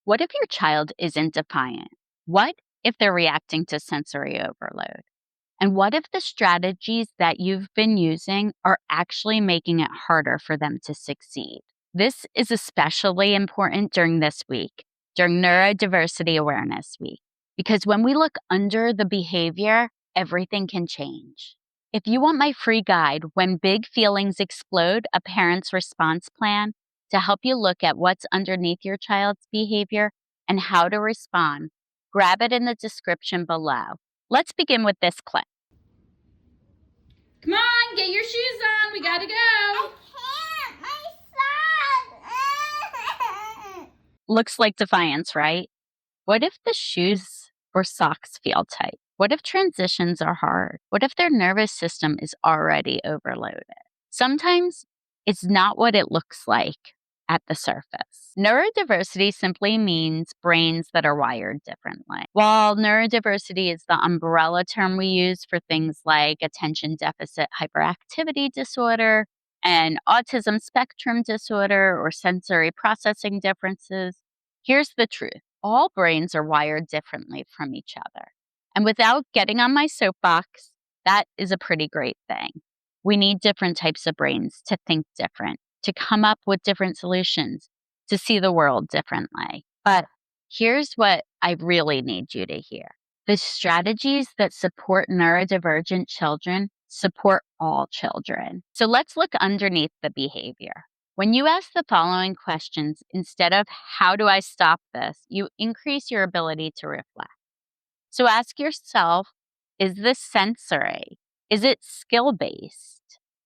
What if your child isn't defiant? What if they're reacting to sensory overload? And what if the strategies that you've been using are actually making it harder for them to succeed? This is especially important during this week, during Neurodiversity Awareness Week, because when we look under the behavior, everything can change. If you want my free guide, When Big Feelings Explode, a Parent's Response Plan, to help you look at what's underneath your child's behavior and how to respond, grab it in the description below. Let's begin with this clip. Come on, get your shoes on. We gotta go. I can't. My socks. Looks like defiance, right? What if the shoes or socks feel tight? What if transitions are hard? What if their nervous system is already overloaded? Sometimes it's not what it looks like at the surface. Neurodiversity simply means brains that are wired differently. While neurodiversity is the umbrella term we use for things like attention deficit hyperactivity disorder and autism spectrum disorder or sensory processing differences, here's the truth. All brains are wired differently from each other. And without getting on my soapbox, that is a pretty great thing. We need different types of brains to think different, to come up with different solutions, to see the world differently. But here's what I really need you to hear. The strategies that support neurodivergent children support all children. So let's look underneath the behavior. When you ask the following questions instead of how do I stop this, you increase your ability to reflect. So ask yourself, is this sensory? Is it skill-based?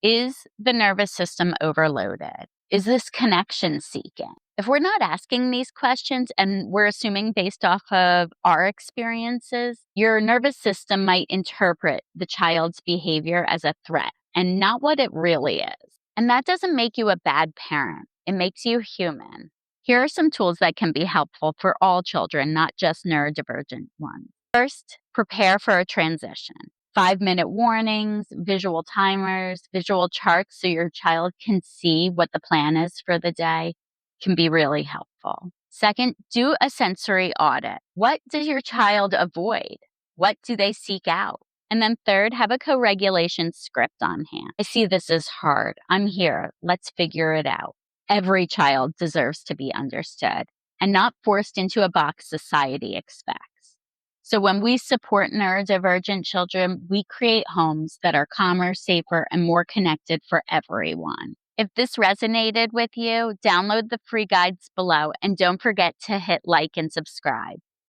Is the nervous system overloaded? Is this connection seeking? If we're not asking these questions and we're assuming based off of our experiences, your nervous system might interpret the child's behavior as a threat and not what it really is. And that doesn't make you a bad parent. It makes you human. Here are some tools that can be helpful for all children, not just neurodivergent ones. First, prepare for a transition. 5-minute warnings, visual timers, visual charts so your child can see what the plan is for the day can be really helpful. Second, do a sensory audit. What does your child avoid? What do they seek out? And then third, have a co-regulation script on hand. I see this as hard. I'm here. Let's figure it out. Every child deserves to be understood and not forced into a box society expects. So when we support neurodivergent children, we create homes that are calmer, safer, and more connected for everyone. If this resonated with you, download the free guides below and don't forget to hit like and subscribe.